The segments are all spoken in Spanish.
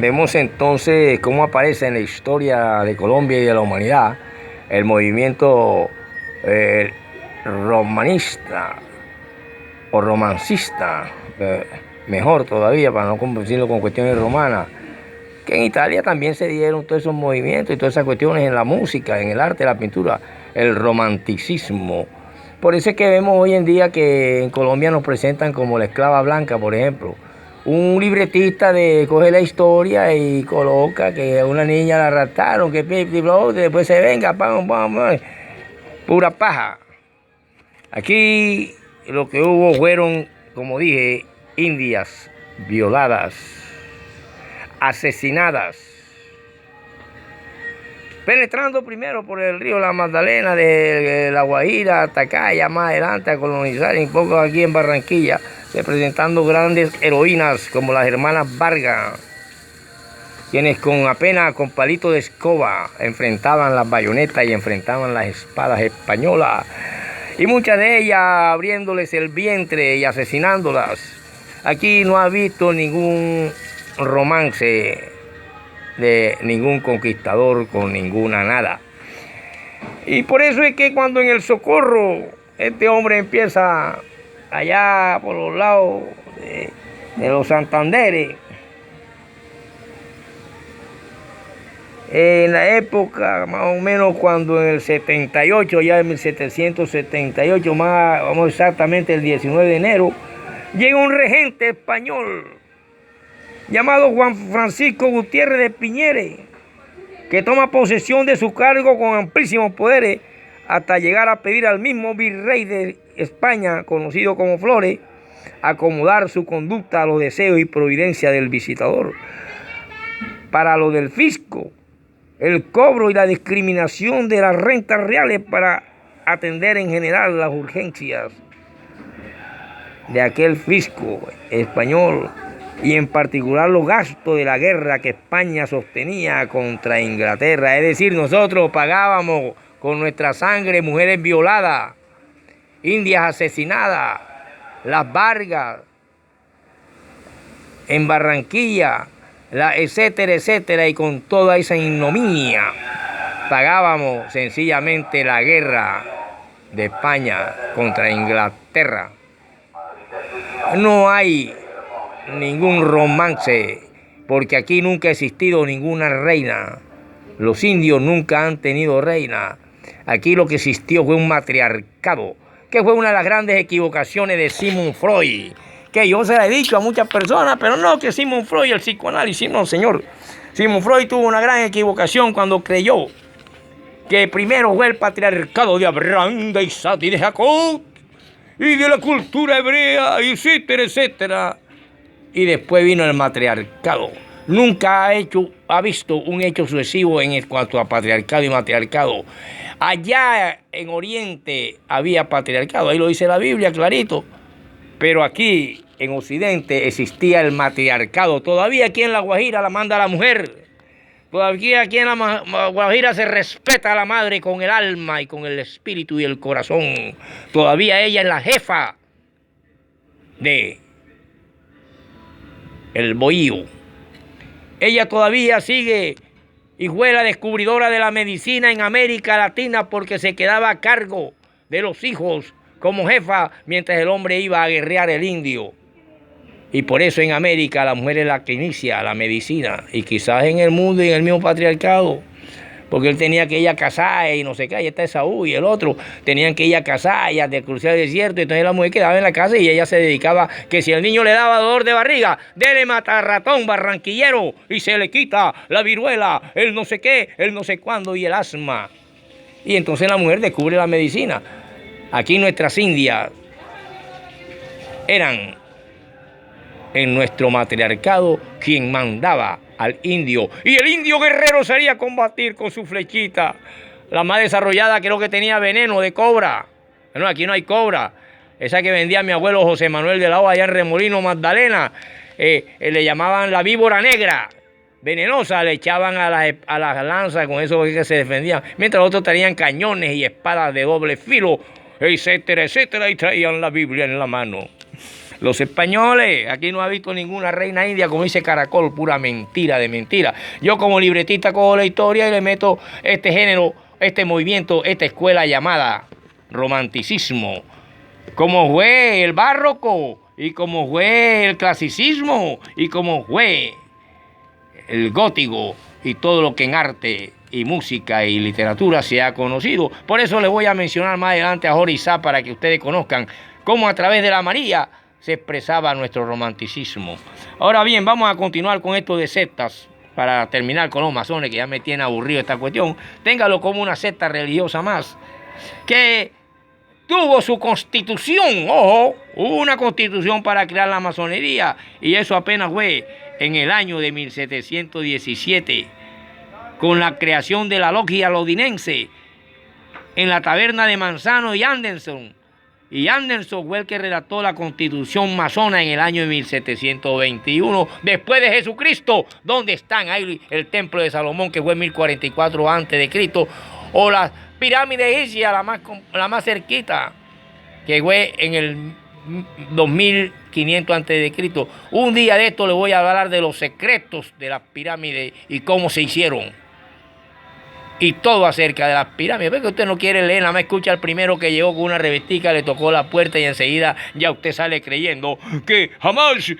Vemos entonces cómo aparece en la historia de Colombia y de la humanidad el movimiento romanista o romancista, mejor todavía para no confundirlo con cuestiones romanas, que en Italia también se dieron todos esos movimientos y todas esas cuestiones en la música, en el arte, la pintura, el romanticismo. Por eso es que vemos hoy en día que en Colombia nos presentan como la esclava blanca, por ejemplo. Un libretista coge la historia y coloca que a una niña la raptaron, que después se venga, pura paja. Aquí lo que hubo fueron, como dije, indias violadas, asesinadas, penetrando primero por el río La Magdalena de La Guajira hasta acá, ya más adelante a colonizar un poco aquí en Barranquilla, representando grandes heroínas como las hermanas Vargas, quienes apenas con palito de escoba enfrentaban las bayonetas y enfrentaban las espadas españolas, y muchas de ellas abriéndoles el vientre y asesinándolas. Aquí no ha visto ningún romance de ningún conquistador con ninguna nada. Y por eso es que cuando en el Socorro este hombre empieza allá por los lados de los Santanderes, en la época más o menos cuando en el 78, ya en 1778, vamos exactamente el 19 de enero, llega un regente español llamado Juan Francisco Gutiérrez de Piñeres, que toma posesión de su cargo con amplísimos poderes hasta llegar a pedir al mismo virrey de España, conocido como Flores, acomodar su conducta a los deseos y providencia del visitador. Para lo del fisco, el cobro y la discriminación de las rentas reales para atender en general las urgencias de aquel fisco español, y en particular los gastos de la guerra que España sostenía contra Inglaterra. Es decir, nosotros pagábamos con nuestra sangre mujeres violadas, indias asesinadas, las Vargas en Barranquilla, etcétera, etcétera, y con toda esa ignominia pagábamos sencillamente la guerra de España contra Inglaterra. No hay ningún romance, porque aquí nunca ha existido ninguna reina. Los indios nunca han tenido reina. Aquí lo que existió fue un matriarcado, que fue una de las grandes equivocaciones de Sigmund Freud, que yo se la he dicho a muchas personas, pero no que Sigmund Freud, el psicoanálisis, no, señor. Sigmund Freud tuvo una gran equivocación cuando creyó que primero fue el patriarcado de Abraham, de Isaac y de Jacob, y de la cultura hebrea, etcétera, etcétera. Y después vino el matriarcado. Nunca ha visto un hecho sucesivo en cuanto a patriarcado y matriarcado. Allá en Oriente había patriarcado, ahí lo dice la Biblia clarito. Pero aquí en Occidente existía el matriarcado. Todavía aquí en La Guajira la manda la mujer. Todavía aquí en La Guajira se respeta a la madre con el alma y con el espíritu y el corazón. Todavía ella es la jefa de el bohío. Ella todavía sigue y fue la descubridora de la medicina en América Latina, porque se quedaba a cargo de los hijos como jefa mientras el hombre iba a guerrear el indio. Y por eso en América la mujer es la que inicia la medicina, y quizás en el mundo y en el mismo patriarcado, porque él tenía que ir a cazar y no sé qué, ahí está Esaú y el otro, tenían que ir a cazar y a cruzar el desierto, y entonces la mujer quedaba en la casa y ella se dedicaba, que si el niño le daba dolor de barriga, dele matarratón barranquillero y se le quita la viruela, el no sé qué, el no sé cuándo y el asma. Y entonces la mujer descubre la medicina. Aquí nuestras indias eran en nuestro matriarcado quien mandaba al indio, y el indio guerrero salía a combatir con su flechita. La más desarrollada creo que tenía veneno de cobra. No, aquí no hay cobra. Esa que vendía mi abuelo José Manuel de la O allá en Remolino, Magdalena, le llamaban la víbora negra, venenosa, le echaban a las lanzas, con eso que se defendían, mientras los otros tenían cañones y espadas de doble filo, etcétera, etcétera, y traían la Biblia en la mano. Los españoles, aquí no ha visto ninguna reina india, como dice Caracol, pura mentira de mentira. Yo como libretista cojo la historia y le meto este género, este movimiento, esta escuela llamada romanticismo, como fue el barroco, y como fue el clasicismo, y como fue el gótico, y todo lo que en arte y música y literatura se ha conocido. Por eso les voy a mencionar más adelante a Jorge Isaac para que ustedes conozcan cómo a través de la María se expresaba nuestro romanticismo. Ahora bien, vamos a continuar con esto de sectas para terminar con los masones, que ya me tiene aburrido esta cuestión. Téngalo como una secta religiosa más, que tuvo su constitución, ojo, una constitución para crear la masonería, y eso apenas fue en el año de 1717, con la creación de la logia londinense en la taberna de Manzano y Anderson. Y Anderson fue el que redactó la constitución masona en el año de 1721, después de Jesucristo. ¿Dónde están? Ahí el templo de Salomón, que fue en 1044 a.C., o las pirámides egipcias, la más cerquita, que fue en el 2500 a.C. Un día de esto les voy a hablar de los secretos de las pirámides y cómo se hicieron. Y todo acerca de las pirámides. Ve que usted no quiere leer, nada más escucha al primero que llegó con una revestica, le tocó la puerta y enseguida ya usted sale creyendo que jamás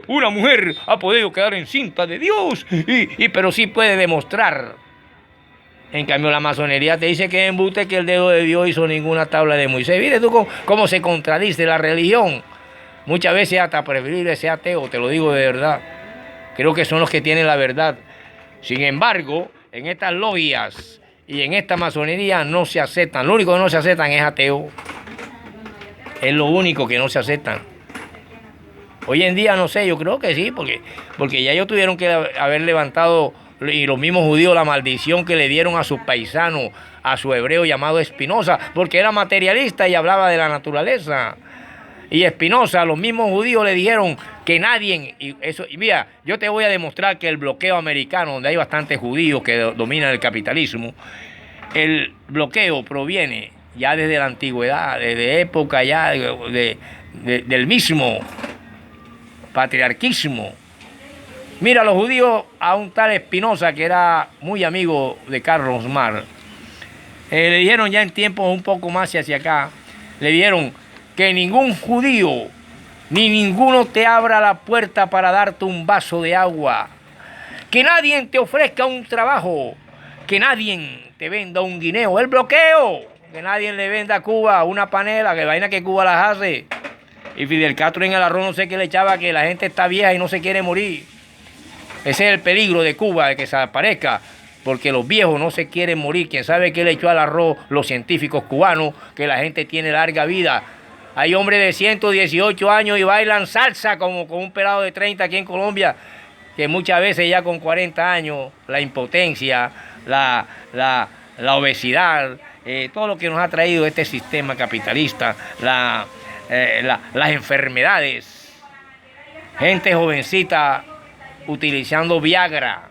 una mujer ha podido quedar encinta de Dios. Pero sí puede demostrar. En cambio, la masonería te dice que es embuste, que el dedo de Dios hizo ninguna tabla de Moisés. Mire tú cómo se contradice la religión. Muchas veces hasta preferible ser ateo, te lo digo de verdad. Creo que son los que tienen la verdad. Sin embargo, en estas logias y en esta masonería no se aceptan. Lo único que no se aceptan es ateo. Es lo único que no se aceptan. Hoy en día no sé, yo creo que sí, porque ya ellos tuvieron que haber levantado, y los mismos judíos, la maldición que le dieron a sus paisanos, a su hebreo llamado Espinosa, porque era materialista y hablaba de la naturaleza. Y Espinosa, los mismos judíos le dijeron que nadie, y mira, yo te voy a demostrar que el bloqueo americano, donde hay bastantes judíos que dominan el capitalismo, el bloqueo proviene ya desde la antigüedad, desde época ya del mismo patriarquismo. Mira, los judíos, a un tal Espinosa, que era muy amigo de Carlos Marx, le dijeron ya en tiempos un poco más hacia acá, le dijeron que ningún judío ni ninguno te abra la puerta para darte un vaso de agua, que nadie te ofrezca un trabajo, que nadie te venda un guineo, el bloqueo, que nadie le venda a Cuba una panela, que vaina que Cuba las hace. Y Fidel Castro en el arroz no sé qué le echaba, que la gente está vieja y no se quiere morir. Ese es el peligro de Cuba, de que se aparezca, porque los viejos no se quieren morir. ¿Quién sabe qué le echó al arroz los científicos cubanos? Que la gente tiene larga vida. Hay hombres de 118 años y bailan salsa como con un pelado de 30 aquí en Colombia, que muchas veces ya con 40 años, la impotencia, la obesidad, todo lo que nos ha traído este sistema capitalista, las enfermedades, gente jovencita utilizando Viagra,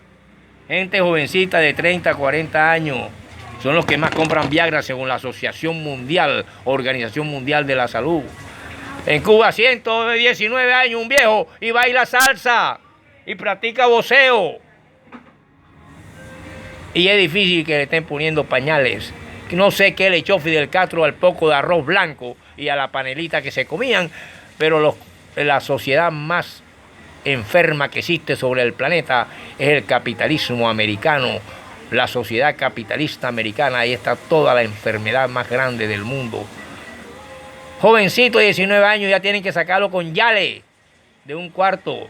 gente jovencita de 30, 40 años, son los que más compran Viagra según la Asociación Mundial, Organización Mundial de la Salud. En Cuba, 119 años, un viejo, y baila salsa, y practica boxeo. Y es difícil que le estén poniendo pañales. No sé qué le echó Fidel Castro al poco de arroz blanco y a la panelita que se comían, pero la sociedad más enferma que existe sobre el planeta es el capitalismo americano. La sociedad capitalista americana, ahí está toda la enfermedad más grande del mundo. Jovencito de 19 años ya tienen que sacarlo con yale de un cuarto.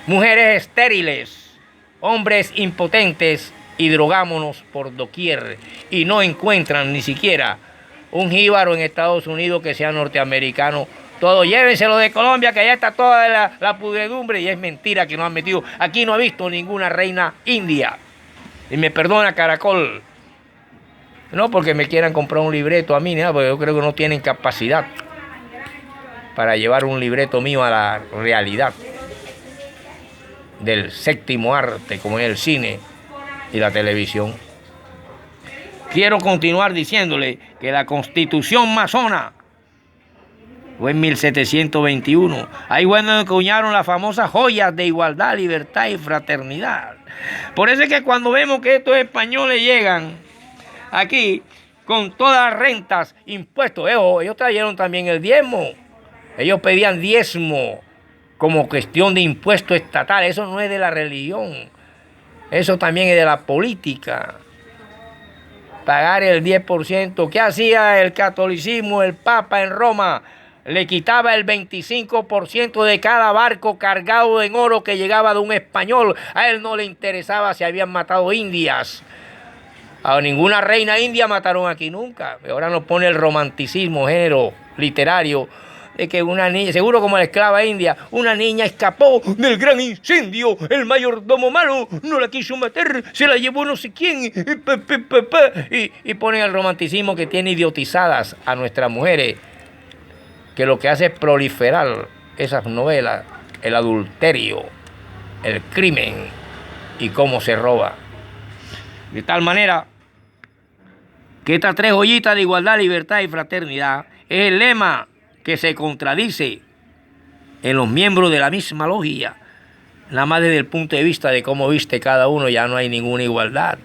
Mujeres estériles, hombres impotentes y drogámonos por doquier. Y no encuentran ni siquiera un jíbaro en Estados Unidos que sea norteamericano. Todo, llévenselo de Colombia, que allá está toda la pudredumbre, y es mentira que no han metido. Aquí no ha visto ninguna reina india. Y me perdona Caracol. No porque me quieran comprar un libreto a mí, ¿no? Porque yo creo que no tienen capacidad para llevar un libreto mío a la realidad del séptimo arte, como es el cine y la televisión. Quiero continuar diciéndole que la constitución masona Fue en 1721. Ahí bueno acuñaron las famosas joyas de igualdad, libertad y fraternidad. Por eso es que cuando vemos que estos españoles llegan aquí con todas las rentas, impuestos, ellos trajeron también el diezmo. Ellos pedían diezmo como cuestión de impuesto estatal. Eso no es de la religión. Eso también es de la política. Pagar el 10%. ¿Qué hacía el catolicismo? El Papa en Roma le quitaba el 25% de cada barco cargado en oro que llegaba de un español. A él no le interesaba si habían matado indias. A ninguna reina india mataron aquí nunca. Ahora nos pone el romanticismo, género literario, de que una niña, seguro como la esclava india, una niña escapó del gran incendio, el mayordomo malo no la quiso matar, se la llevó no sé quién, y ponen el romanticismo que tiene idiotizadas a nuestras mujeres, que lo que hace es proliferar esas novelas, el adulterio, el crimen y cómo se roba. De tal manera que estas tres joyitas de igualdad, libertad y fraternidad es el lema que se contradice en los miembros de la misma logia. Nada más desde el punto de vista de cómo viste cada uno, ya no hay ninguna igualdad.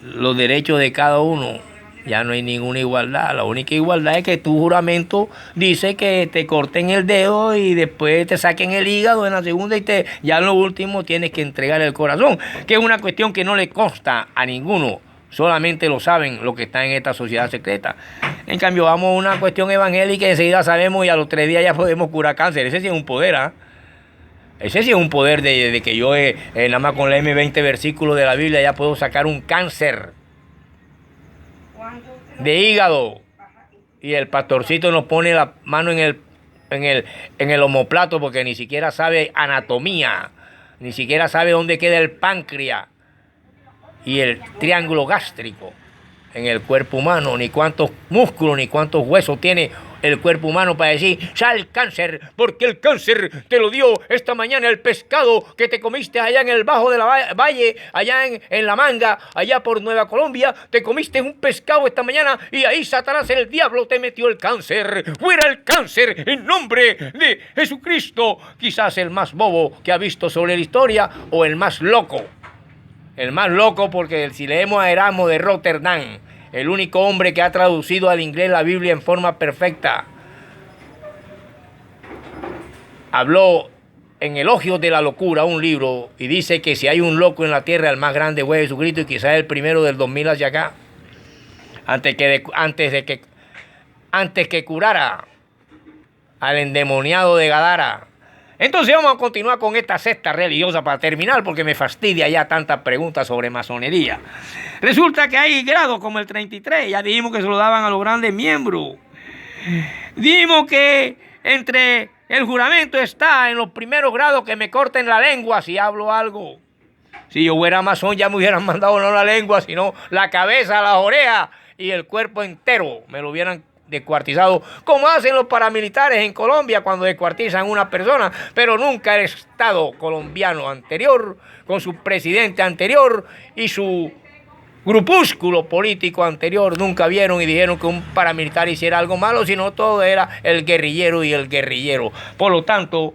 Los derechos de cada uno, ya no hay ninguna igualdad. La única igualdad es que tu juramento dice que te corten el dedo y después te saquen el hígado en la segunda y ya en lo último tienes que entregar el corazón, que es una cuestión que no le consta a ninguno. Solamente lo saben los que están en esta sociedad secreta. En cambio, vamos a una cuestión evangélica y enseguida sabemos y a los 3 días ya podemos curar cáncer. Ese sí es un poder, ¿ah? Ese sí es un poder de que yo nada más con leerme 20 versículos de la Biblia ya puedo sacar un cáncer de hígado. Y el pastorcito nos pone la mano en el omoplato porque ni siquiera sabe anatomía, ni siquiera sabe dónde queda el páncreas y el triángulo gástrico en el cuerpo humano, ni cuántos músculos, ni cuántos huesos tiene el cuerpo humano para decir, sal cáncer, porque el cáncer te lo dio esta mañana el pescado que te comiste allá en el bajo de la valle, allá en La Manga, allá por Nueva Colombia, te comiste un pescado esta mañana y ahí Satanás, el diablo, te metió el cáncer. ¡Fuera el cáncer en nombre de Jesucristo! Quizás el más bobo que ha visto sobre la historia o el más loco. El más loco porque si leemos a Erasmo de Rotterdam, el único hombre que ha traducido al inglés la Biblia en forma perfecta, habló en Elogios de la Locura, un libro, y dice que si hay un loco en la tierra, el más grande fue Jesucristo y quizás el primero del 2000 hacia acá, antes que curara al endemoniado de Gadara. Entonces vamos a continuar con esta secta religiosa para terminar, porque me fastidia ya tantas preguntas sobre masonería. Resulta que hay grados como el 33, ya dijimos que se lo daban a los grandes miembros. Dijimos que entre el juramento está en los primeros grados que me corten la lengua si hablo algo. Si yo fuera masón ya me hubieran mandado no la lengua, sino la cabeza, las orejas y el cuerpo entero. Me lo hubieran descuartizado, como hacen los paramilitares en Colombia cuando descuartizan a una persona, pero nunca el Estado colombiano anterior, con su presidente anterior y su grupúsculo político anterior, nunca vieron y dijeron que un paramilitar hiciera algo malo, sino todo era el guerrillero y el guerrillero. Por lo tanto,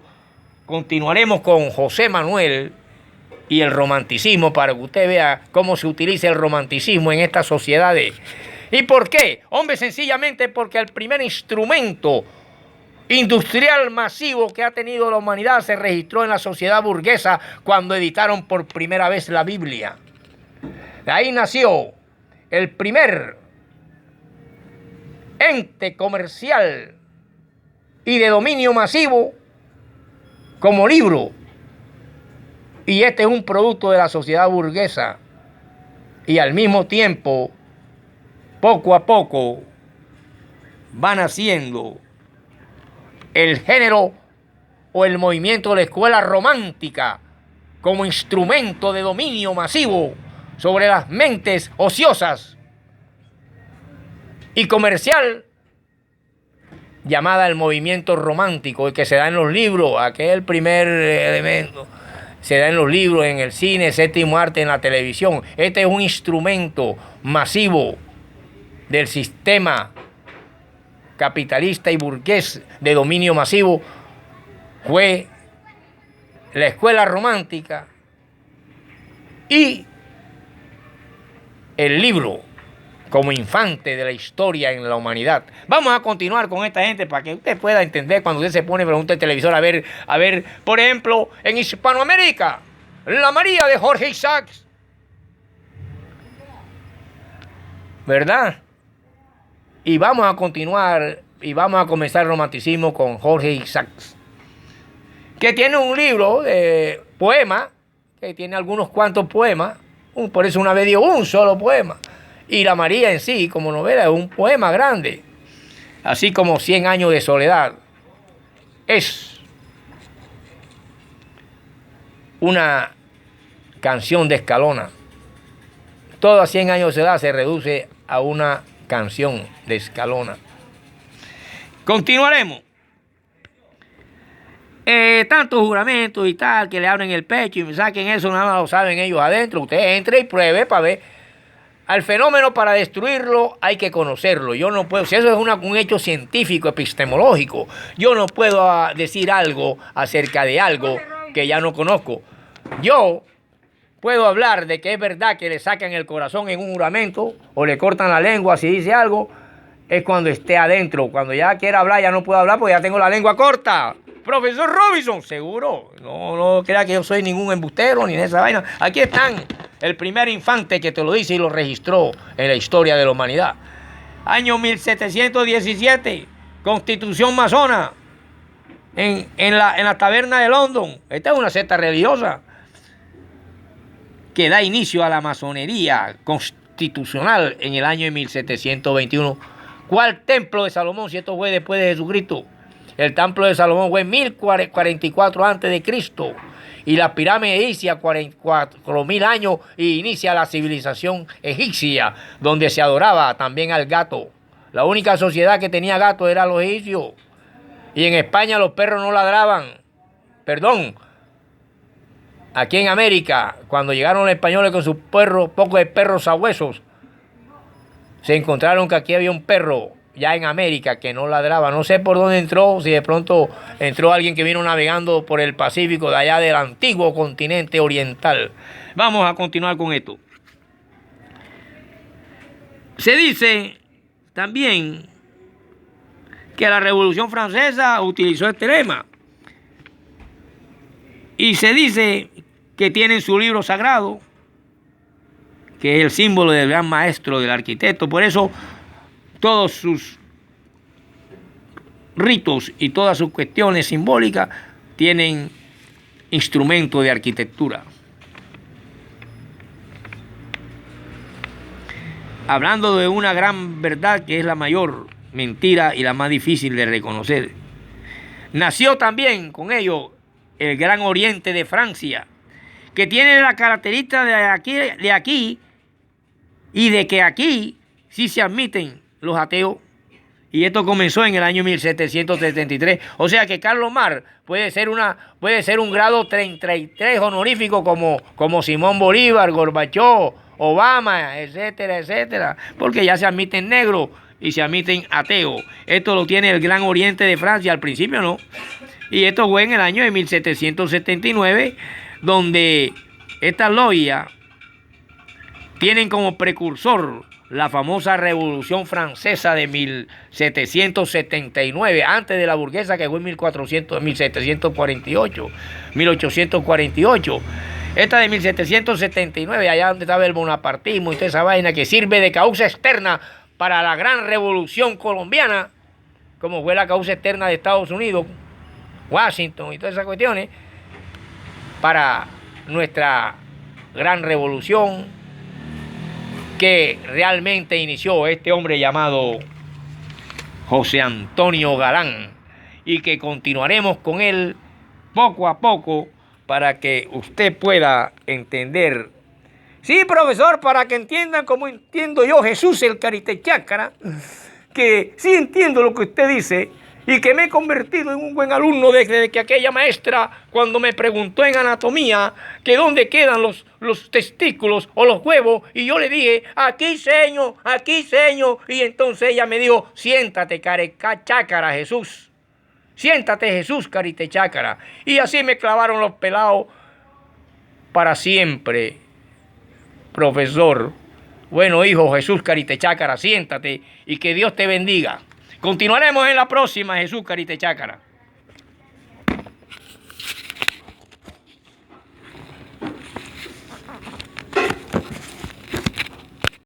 continuaremos con José Manuel y el romanticismo para que usted vea cómo se utiliza el romanticismo en estas sociedades. ¿Y por qué? Hombre, sencillamente porque el primer instrumento industrial masivo que ha tenido la humanidad se registró en la sociedad burguesa cuando editaron por primera vez la Biblia. De ahí nació el primer ente comercial y de dominio masivo como libro. Y este es un producto de la sociedad burguesa. Y al mismo tiempo, poco a poco, va naciendo el género o el movimiento de la escuela romántica como instrumento de dominio masivo sobre las mentes ociosas y comercial, llamada el movimiento romántico, el que se da en los libros, aquel primer elemento, se da en los libros, en el cine, séptimo arte, en la televisión. Este es un instrumento masivo del sistema capitalista y burgués de dominio masivo fue la escuela romántica y el libro como infante de la historia en la humanidad. Vamos a continuar con esta gente para que usted pueda entender cuando usted se pone frente al televisor a ver, por ejemplo, en Hispanoamérica, la María de Jorge Isaacs. ¿Verdad? Y vamos a continuar y vamos a comenzar el romanticismo con Jorge Isaacs, que tiene un libro de poemas, que tiene algunos cuantos poemas, por eso una vez dio un solo poema. Y la María en sí, como novela, es un poema grande, así como 100 años de soledad. Es una canción de Escalona. Toda 100 años de soledad se reduce a una canción de Escalona. Continuaremos. Tantos juramentos y tal, que le abren el pecho y me saquen eso, nada más lo saben ellos adentro. Usted entre y pruebe para ver. Al fenómeno, para destruirlo hay que conocerlo. Yo no puedo, si eso es un hecho científico, epistemológico, yo no puedo decir algo acerca de algo que ya no conozco. Yo puedo hablar de que es verdad que le sacan el corazón en un juramento o le cortan la lengua si dice algo, es cuando esté adentro. Cuando ya quiera hablar, ya no puedo hablar porque ya tengo la lengua corta. Profesor Robinson, seguro. No crea que yo soy ningún embustero ni de esa vaina. Aquí están. El primer infante que te lo dice y lo registró en la historia de la humanidad. Año 1717, Constitución masona en la taberna de London. Esta es una secta religiosa que da inicio a la masonería constitucional en el año 1721. ¿Cuál templo de Salomón? Si esto fue después de Jesucristo. El templo de Salomón fue en 1044 a.C. Y la pirámide inicia 4.000 años y inicia la civilización egipcia, donde se adoraba también al gato. La única sociedad que tenía gato era los egipcios. Y en España los perros no ladraban. Perdón. Aquí en América, cuando llegaron los españoles con sus perros, pocos de perros sabuesos, se encontraron que aquí había un perro ya en América que no ladraba. No sé por dónde entró, si de pronto entró alguien que vino navegando por el Pacífico de allá del antiguo continente oriental. Vamos a continuar con esto. Se dice también que la Revolución Francesa utilizó este lema. Y se dice que tienen su libro sagrado, que es el símbolo del gran maestro, del arquitecto. Por eso todos sus ritos y todas sus cuestiones simbólicas tienen instrumentos de arquitectura. Hablando de una gran verdad que es la mayor mentira y la más difícil de reconocer. Nació también con ello el Gran Oriente de Francia, que tiene la característica de aquí y de que aquí sí se admiten los ateos. Y esto comenzó en el año 1773. O sea que Carlos Marx puede ser un grado 33 honorífico como Simón Bolívar, Gorbachov, Obama, etcétera, etcétera. Porque ya se admiten negros y se admiten ateos. Esto lo tiene el Gran Oriente de Francia, al principio no. Y esto fue en el año de 1779, donde estas logias tienen como precursor la famosa Revolución Francesa de 1779, antes de la burguesa, que fue en 1848. Esta de 1779, allá donde estaba el bonapartismo y toda esa vaina, que sirve de causa externa para la gran revolución colombiana, como fue la causa externa de Estados Unidos, Washington y todas esas cuestiones, para nuestra gran revolución que realmente inició este hombre llamado José Antonio Galán, y que continuaremos con él poco a poco para que usted pueda entender. Sí, profesor, para que entiendan como entiendo yo, Jesús el Caritechakra, que sí entiendo lo que usted dice, y que me he convertido en un buen alumno desde que aquella maestra, cuando me preguntó en anatomía que dónde quedan los testículos o los huevos, y yo le dije, aquí señor, y entonces ella me dijo, siéntate, chácara Jesús, siéntate Jesús, carite chácara, y así me clavaron los pelados para siempre, profesor. Bueno, hijo Jesús Carite Chácara, siéntate y que Dios te bendiga. Continuaremos en la próxima, Jesús Carite Chácara.